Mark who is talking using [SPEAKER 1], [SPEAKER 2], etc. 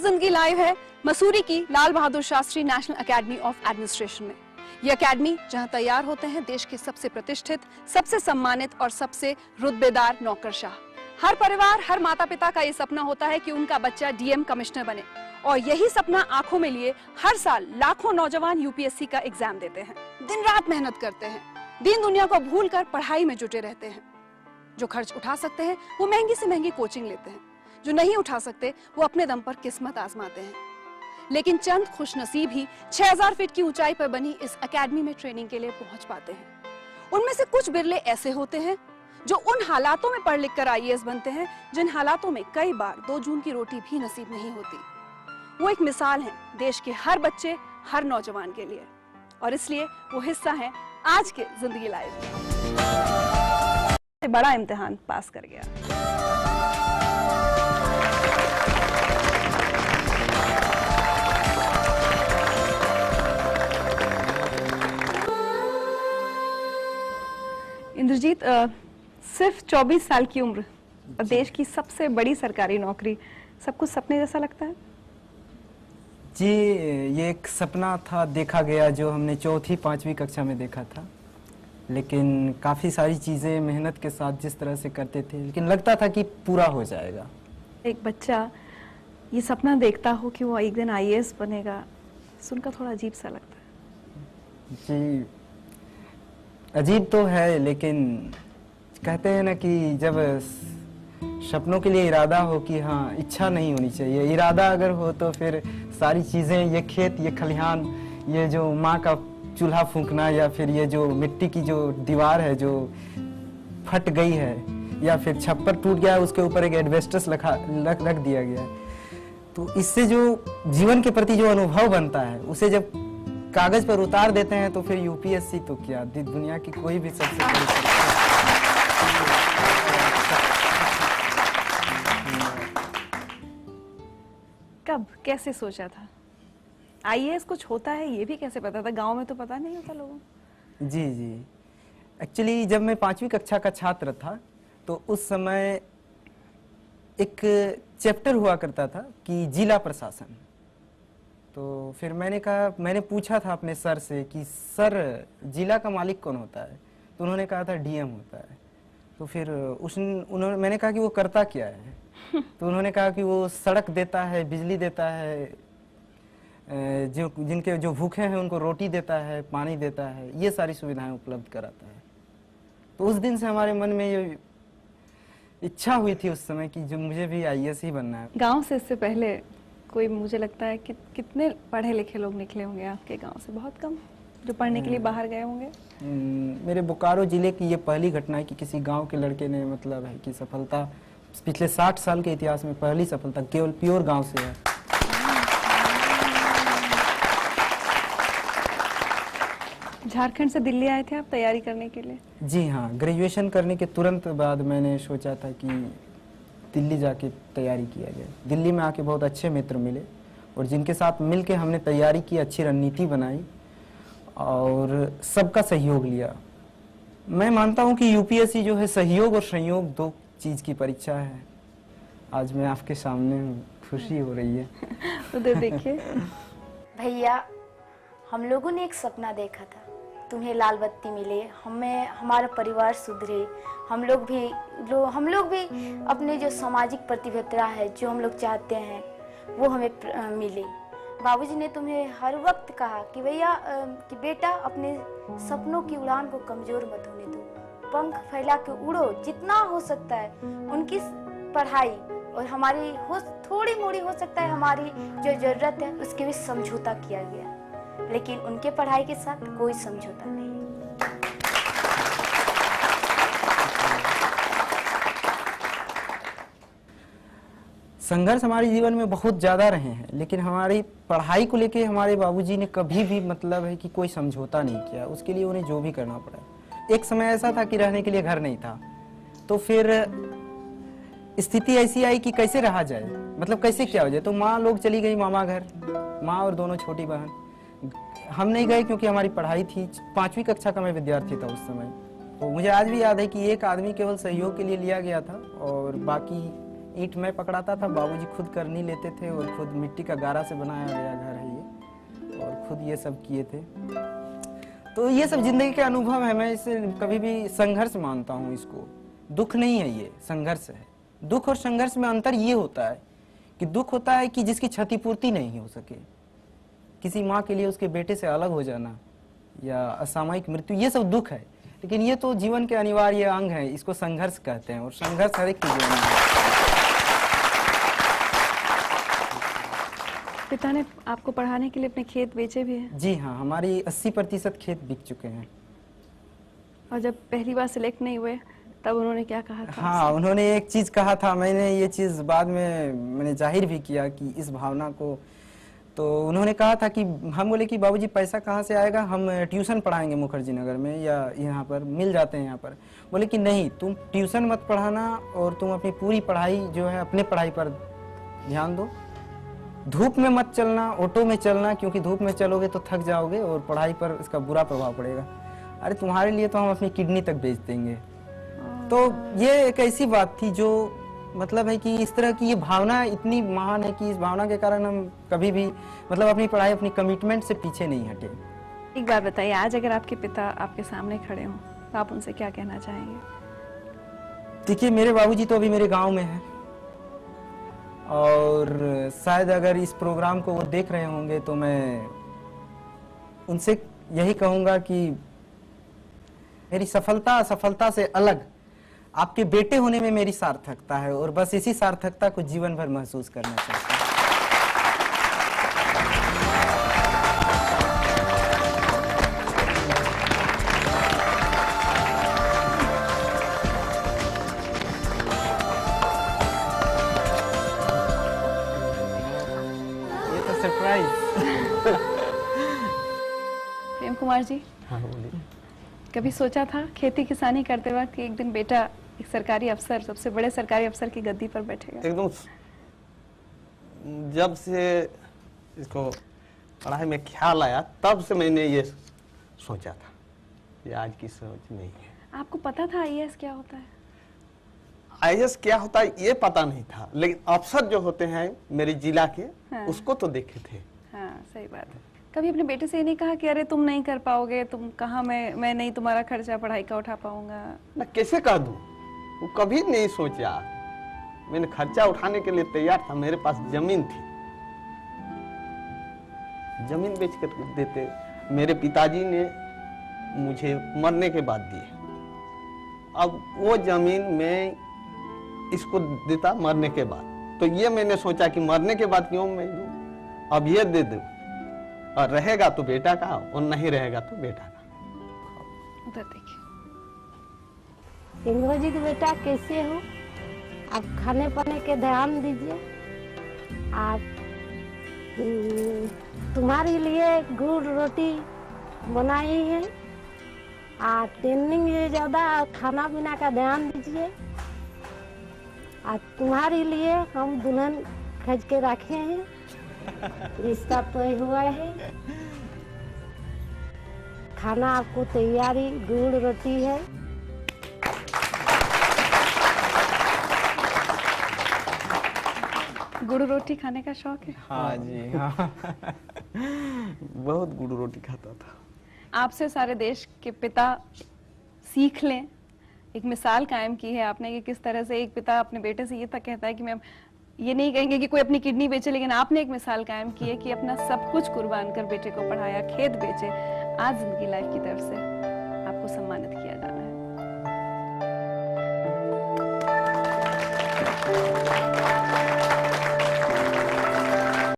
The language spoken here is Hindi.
[SPEAKER 1] जिंदगी लाइव है मसूरी की Lal Bahadur Shastri national academy of administration में। यह एकेडमी जहां तैयार होते हैं देश के सबसे प्रतिष्ठित, सबसे सम्मानित और सबसे रुतबेदार नौकरशाह। हर परिवार, हर माता पिता का ये सपना होता है कि उनका बच्चा डीएम कमिश्नर बने, और यही सपना आंखों में लिए हर साल लाखों नौजवान यूपीएससी का एग्जाम देते हैं, दिन रात मेहनत करते हैं, दीन दुनिया को भूलकर पढ़ाई में जुटे रहते हैं। जो खर्च उठा सकते हैं वो महंगी से महंगी कोचिंग लेते हैं, जो नहीं उठा सकते वो अपने दम पर किस्मत आजमाते हैं। लेकिन चंद खुशनसीब ही 6000 फीट की ऊंचाई पर बनी इस एकेडमी में ट्रेनिंग के लिए पहुंच पाते हैं। उनमें से कुछ बिरले ऐसे होते हैं जो उन हालातों में पढ़ लिख कर आईएएस बनते हैं जिन हालातों में कई बार 2 जून की रोटी भी नसीब नहीं होती। वो एक मिसाल है देश के हर बच्चे, हर नौजवान के लिए, और इसलिए वो हिस्सा है आज के जिंदगी लाइव। बड़ा इम्तिहान पास कर गया। इंद्रजीत, सिर्फ 24 साल की उम्र और देश की सबसे बड़ी सरकारी नौकरी, सब कुछ सपने जैसा लगता है?
[SPEAKER 2] जी, ये एक सपना था, देखा गया, जो हमने 4वीं 5वीं कक्षा में देखा था। लेकिन काफ़ी सारी चीज़ें मेहनत के साथ जिस तरह से करते थे, लेकिन लगता था कि पूरा हो जाएगा।
[SPEAKER 1] एक बच्चा ये सपना देखता हो कि वो एक दिन आईएएस बनेगा, सुनकर थोड़ा अजीब सा लगता है।
[SPEAKER 2] जी, अजीब तो है, लेकिन कहते हैं ना कि जब सपनों के लिए इरादा हो कि हाँ, इच्छा नहीं होनी चाहिए, इरादा अगर हो तो फिर सारी चीज़ें, ये खेत, ये खलिहान, ये जो माँ का चूल्हा फूंकना, या फिर ये जो मिट्टी की जो दीवार है जो फट गई है, या फिर छप्पर टूट गया है, उसके ऊपर एक एडवेस्टस रख दिया गया है, तो इससे जो जीवन के प्रति जो अनुभव बनता है उसे जब कागज पर उतार देते हैं तो फिर यूपीएससी तो क्या, दुनिया की कोई भी सबसे बड़ी
[SPEAKER 1] कब, कैसे सोचा था आईएएस कुछ होता है? ये भी कैसे पता था? गांव में तो पता नहीं होता लोगों को।
[SPEAKER 2] जी, एक्चुअली जब मैं 5वीं कक्षा का छात्र था तो उस समय एक चैप्टर हुआ करता था कि जिला प्रशासन। तो फिर मैंने पूछा था अपने सर से कि सर, जिला का मालिक कौन होता है? तो उन्होंने कहा था डीएम होता है। तो फिर मैंने कहा कि वो करता क्या है? तो उन्होंने कहा कि वो सड़क देता है, बिजली देता है, जिनके जो भूखे हैं उनको रोटी देता है, पानी देता है, ये सारी सुविधाएं उपलब्ध कराता है। तो उस दिन से हमारे मन में ये इच्छा हुई थी उस समय कि जो मुझे भी आईएएस ही बनना है।
[SPEAKER 1] गांव से इससे पहले कोई, मुझे लगता है कि कितने पढ़े लिखे लोग निकले होंगे आपके गांव से? बहुत कम जो पढ़ने के लिए बाहर गए होंगे।
[SPEAKER 2] मेरे बोकारो जिले की ये पहली घटना है कि किसी गांव के लड़के ने, मतलब है कि सफलता, पिछले 60 साल के इतिहास में पहली सफलता केवल प्योर गांव से है।
[SPEAKER 1] झारखंड से दिल्ली आए थे आप तैयारी करने के लिए?
[SPEAKER 2] जी हाँ, ग्रेजुएशन करने के तुरंत बाद मैंने सोचा था कि दिल्ली जाके तैयारी किया जाए। दिल्ली में आके बहुत अच्छे मित्र मिले और जिनके साथ मिलके हमने तैयारी की, अच्छी रणनीति बनाई और सबका सहयोग लिया। मैं मानता हूँ कि यूपीएससी जो है सहयोग और संयोग 2 चीज़ की परीक्षा है। आज मैं आपके सामने हूँ, खुशी हो रही है।
[SPEAKER 1] उधर देखिए।
[SPEAKER 3] भैया, हम लोगों ने एक सपना देखा था, तुम्हें लाल बत्ती मिले, हमारा परिवार सुधरे, हम लोग भी अपने जो सामाजिक प्रतिबद्धता है, जो हम लोग चाहते हैं वो हमें मिले। बाबूजी ने तुम्हें हर वक्त कहा कि भैया, कि बेटा, अपने सपनों की उड़ान को कमजोर मत होने दो, पंख फैला के उड़ो, जितना हो सकता है। उनकी पढ़ाई और हमारी थोड़ी मोड़ी हो सकता है, हमारी जो जरूरत है उसके भी समझौता किया गया, लेकिन उनके पढ़ाई के साथ कोई समझौता नहीं।
[SPEAKER 2] संघर्ष हमारे जीवन में बहुत ज़्यादा रहे हैं, लेकिन हमारी पढ़ाई को लेके हमारे बाबूजी ने कभी भी, मतलब है कि कोई समझौता नहीं किया। उसके लिए उन्हें जो भी करना पड़ा। एक समय ऐसा था कि रहने के लिए घर नहीं था, तो फिर स्थिति ऐसी आई कि कैसे रहा जाए, मतलब कैसे क्या हो जाए। तो माँ लोग चली गई मामा घर, माँ और दोनों छोटी बहन। हम नहीं गए क्योंकि हमारी पढ़ाई थी। 5वीं कक्षा का मैं विद्यार्थी था उस समय। तो मुझे आज भी याद है कि एक आदमी केवल सहयोग के लिए लिया गया था और बाकी ईंट मैं पकड़ाता था, बाबूजी खुद कर नहीं लेते थे और खुद मिट्टी का गारा से बनाया गया घर है ये, और खुद ये सब किए थे। तो ये सब जिंदगी के अनुभव है, मैं इसे कभी भी संघर्ष मानता हूँ इसको, दुख नहीं है, ये संघर्ष है। दुख और संघर्ष में अंतर ये होता है कि दुख होता है कि जिसकी क्षतिपूर्ति नहीं हो सके, किसी माँ के लिए उसके बेटे से अलग हो जाना या असामयिक मृत्यु, ये सब दुख है। लेकिन ये तो जीवन के अनिवार्य अंग है, इसको संघर्ष कहते हैं, और संघर्ष हर एक के जीवन में है।
[SPEAKER 1] पिता ने आपको पढ़ाने के लिए अपने खेत बेचे भी हैं?
[SPEAKER 2] जी हाँ, हमारी 80% खेत बिक चुके हैं।
[SPEAKER 1] और जब पहली बार सिलेक्ट नहीं हुए तब उन्होंने क्या कहा था?
[SPEAKER 2] हाँ, उन्होंने एक चीज कहा था, मैंने ये चीज बाद में मैंने जाहिर भी किया कि इस भावना को, तो उन्होंने कहा था कि हम बोले कि बाबूजी पैसा कहाँ से आएगा, हम ट्यूशन पढ़ाएंगे मुखर्जी नगर में या यहाँ पर मिल जाते हैं यहाँ पर। बोले कि नहीं, तुम ट्यूशन मत पढ़ाना और तुम अपनी पूरी पढ़ाई जो है अपने पढ़ाई पर ध्यान दो, धूप में मत चलना, ऑटो में चलना, क्योंकि धूप में चलोगे तो थक जाओगे और पढ़ाई पर इसका बुरा प्रभाव पड़ेगा। अरे तुम्हारे लिए तो हम अपनी किडनी तक बेच देंगे। तो ये एक ऐसी बात थी जो मतलब है कि इस तरह की ये भावना इतनी महान है कि इस भावना के कारण हम कभी भी मतलब अपनी पढ़ाई, अपनी कमिटमेंट से पीछे नहीं हटे।
[SPEAKER 1] एक बात बताइए, आज अगर आपके पिता आपके सामने खड़े हों तो आप उनसे क्या कहना चाहेंगे?
[SPEAKER 2] देखिए, मेरे बाबूजी तो अभी मेरे गांव में हैं और शायद अगर इस प्रोग्राम को वो देख रहे होंगे तो मैं उनसे यही कहूंगा कि मेरी सफलता असफलता से अलग आपके बेटे होने में मेरी सार्थकता है, और बस इसी सार्थकता को जीवन भर महसूस करना चाहता हूँ। ये तो सरप्राइज।
[SPEAKER 1] प्रेम कुमार जी,
[SPEAKER 4] हाँ बोलिए।
[SPEAKER 1] कभी सोचा था खेती किसानी करते वक्त कि एक दिन बेटा एक सरकारी अफसर, सबसे बड़े सरकारी अफसर की गद्दी पर बैठेगा?
[SPEAKER 4] एकदम जब से इसको पढ़ाई में ख्याल आया तब से मैंने ये सोचा था, ये आज की सोच नहीं है।
[SPEAKER 1] आपको पता था आईएएस क्या होता है?
[SPEAKER 4] आईएएस क्या होता है ये पता नहीं था, लेकिन अफसर जो होते हैं मेरे जिला के,
[SPEAKER 1] हाँ।
[SPEAKER 4] उसको तो देखे थे।
[SPEAKER 1] हाँ, सही बात है। कभी अपने बेटे से ये नहीं कहा कि अरे तुम नहीं कर पाओगे, तुम कहाँ, मैं नहीं तुम्हारा खर्चा पढ़ाई का उठा पाऊंगा?
[SPEAKER 4] मैं कैसे कर दूं, वो कभी नहीं सोचा। मैंने खर्चा उठाने के लिए तैयार था, मेरे पास जमीन थी, जमीन बेच कर देते। मेरे पिताजी ने मुझे मरने के बाद दिए, अब वो जमीन मैं इसको देता मरने के बाद, तो ये मैंने सोचा कि मरने के बाद क्यों मैं दूं, अब ये दे दूं, और रहेगा तो बेटा का और नहीं रहेगा तो बेटा का।
[SPEAKER 1] उधर देखिए।
[SPEAKER 5] इंद्र जी के बेटा कैसे हो? आप खाने पाने के ध्यान दीजिए। आप तुम्हारे लिए गुड़ रोटी बनाई है, आप ट्रेनिंग में ज्यादा खाना पीना का ध्यान दीजिए। आज तुम्हारे लिए हम दुल्हन खज के रखे हैं, रिश्ता तय हुआ है, खाना आपको तैयारी गुड़ रोटी है।
[SPEAKER 1] गुड़ रोटी खाने का शौक है?
[SPEAKER 2] हाँ जी, हाँ।
[SPEAKER 4] बहुत गुड़ रोटी खाता था।
[SPEAKER 1] आपसे सारे देश के पिता सीख लें, एक मिसाल कायम की है आपने कि किस तरह से एक पिता अपने बेटे से ये तक कहता है कि मैं ये नहीं कहेंगे कि कोई अपनी किडनी बेचे, लेकिन आपने एक मिसाल कायम की है कि अपना सब कुछ कुर्बान कर बेटे को पढ़ाया, खेत बेचे, आज जिंदगी लाइफ की तरफ से आपको सम्मानित